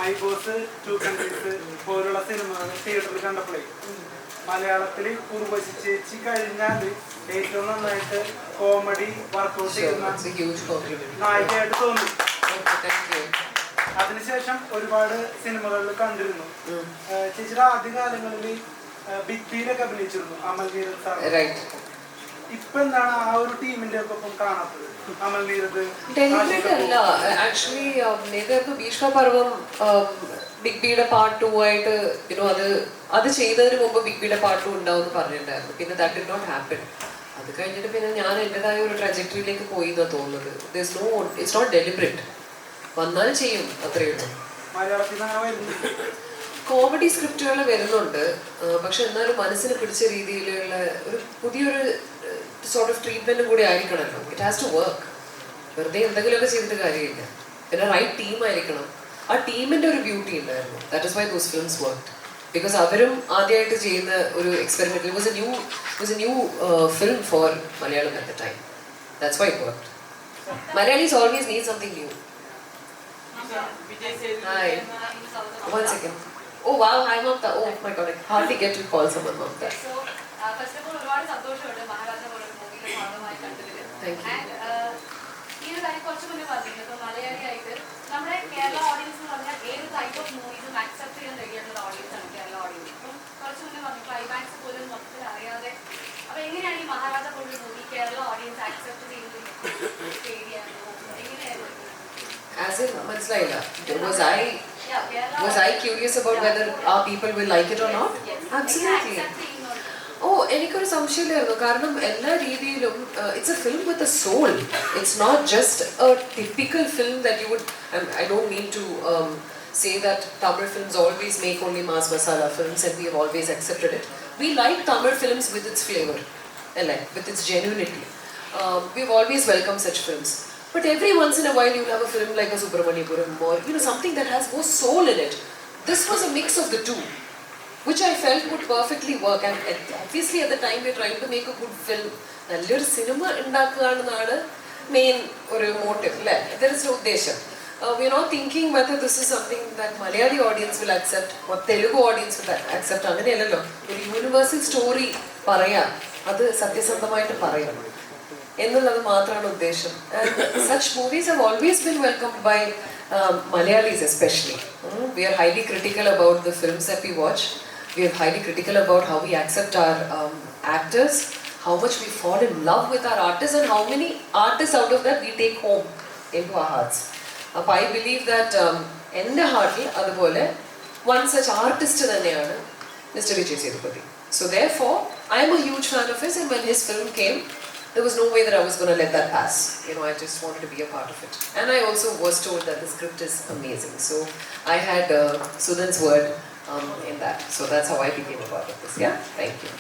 My boss 2 countries പോലുള്ള സിനിമകൾ തിയേറ്ററിൽ കണ്ടപ്പോഴേ മലയാളത്തിൽ ഉർവശി ചേച്ചി കഴിഞ്ഞാൽ ഏറ്റവും നന്നായിട്ട് കോമഡി വർക്കൗട്ട് ചെയ്യുന്ന നായികയായിട്ട് തോന്നി. അതിനുശേഷം ഒരുപാട് സിനിമകളിൽ കണ്ടിരുന്നു. ചേച്ചിയുടെ ആദ്യകാലങ്ങളിൽ ബിഗ് ബിയിലൊക്കെ അഭിനയിച്ചിരുന്നു അമൽ നീരദ് സാർ. ഇപ്പൊ എന്താണ് ആ ഒരു ടീമിന്റെ ഒപ്പം കാണാത്തത്? അമൽ നീരദ് അല്ല, ആക്ച്വലി നേതൃത്വ ഭീഷ്മപർവം ബിഗ് ബിയുടെ പാർട്ട് 2 ആയിട്ട് അത് ചെയ്തതിന് മുമ്പ് ബിഗ് ബിയുടെ പാർട്ട് 2 ഉണ്ടാവും പറഞ്ഞിട്ടുണ്ടായിരുന്നു. പിന്നെ ദാറ്റ് ഡിഡ് നോട്ട് ഹാപ്പൻ. അത് കഴിഞ്ഞിട്ട് പിന്നെ ഞാൻ എൻ്റെതായ ഒരു ട്രജക്ടറിയിലേക്ക് പോയി എന്നാണ് തോന്നുന്നത്. It's not deliberate. വന്നാൽ ചെയ്യും, അത്രയേ ഉള്ളൂ. കോമഡി സ്ക്രിപ്റ്റുകൾ വരുന്നുണ്ട്, പക്ഷെ എന്നാലും മനസ്സിന് പിടിച്ച രീതിയിലുള്ള ഒരു പുതിയൊരു സോർട്ട് ഓഫ് ട്രീറ്റ്മെന്റും കൂടി ആയിരിക്കണമല്ലോ. It has to work. വെറുതെ എന്തെങ്കിലുമൊക്കെ ചെയ്തിട്ട് കാര്യമില്ല. പിന്നെ റൈറ്റ് ടീം ആയിരിക്കണം. ആ ടീമിന്റെ ഒരു ബ്യൂട്ടി ഉണ്ടായിരുന്നു. That is why those films worked. Because അവരും ആദ്യമായിട്ട് ചെയ്യുന്ന ഒരു experiment. It was a new film for Malayalam at the time. That's why it worked. Malayalis always need something new. Hi. 1 second. Oh wow, hi Mamta. Oh my god, I hardly get to call someone Mamta. So, first of all, ഒരുപാട് സന്തോഷമുണ്ട് മഹാരാജ പോലെ മൂവിയിലെ ഭാഗമായി കണ്ടതിൽ. ഈ ഒരു കാര്യം കുറച്ച് മുന്നേ പറഞ്ഞിരുന്നു. ഇപ്പോൾ മലയാളിയായിട്ട് നമ്മുടെ കേരള ഓഡിയൻസ് എന്ന് പറഞ്ഞാൽ ഏത് ടൈപ്പ് ഓഫ് മൂവീസും ആക്സെപ്റ്റ് ചെയ്യാൻ റെഡിയായിട്ടുള്ള ഓഡിയൻസ് ആണ് കേരള ഓഡിയൻസ്. അപ്പം കുറച്ച് മുന്നേ പറഞ്ഞു ക്ലൈമാക്സ് പോലും മൊത്തത്തിൽ അറിയാതെ. അപ്പൊ എങ്ങനെയാണ് ഈ മഹാരാജ പോലൊരു മൂവി കേരള ഓഡിയൻസ് ആക്സെപ്റ്റ് ചെയ്യുന്നത്? എങ്ങനെയായിരുന്നു? As in, മനസ്സിലായില്ല. Was I curious about whether our people will like it or not? Absolutely. എനിക്കൊരു സംശയമില്ലായിരുന്നു. കാരണം എല്ലാ രീതിയിലും it's a film with a soul. It's not just a typical film that you would. I don't mean to say that Tamil films always make only mass masala films and we have always accepted it. We like Tamil films with its flavor, with its genuinity. We've always welcomed such films. But every once in a while you'll have a film like a Subramaniapuram or something that has more soul in it. This was a mix of the two, which I felt would perfectly work. And obviously at the time we're trying to make a good film. Nallor cinema undakkananu main oru motive. There is no uddesham. We're not thinking whether this is something that Malayali audience will accept or Telugu audience will accept. Anganeyallalo. Oru universal story paraya. Adu satyasandhamayitte parayam. എന്നുള്ളത് മാത്രമാണ് ഉദ്ദേശം. Such movies have always been welcomed by Malayalis especially. We are highly critical about the films that we watch. We are highly critical about how we accept our actors, how much we fall in love with our artists and how many artists out of that we take home into our hearts. I believe that എൻ്റെ ഹാർട്ടിൽ അതുപോലെ one such artist തന്നെയാണ് Mr. Vijay Sethupathi. So therefore, I am a huge fan of his, and when his film came, there was no way that I was going to let that pass. I just wanted to be a part of it. And I also was told that the script is amazing. So I had Sudhan's word in that. So that's how I became a part of this. Yeah, thank you.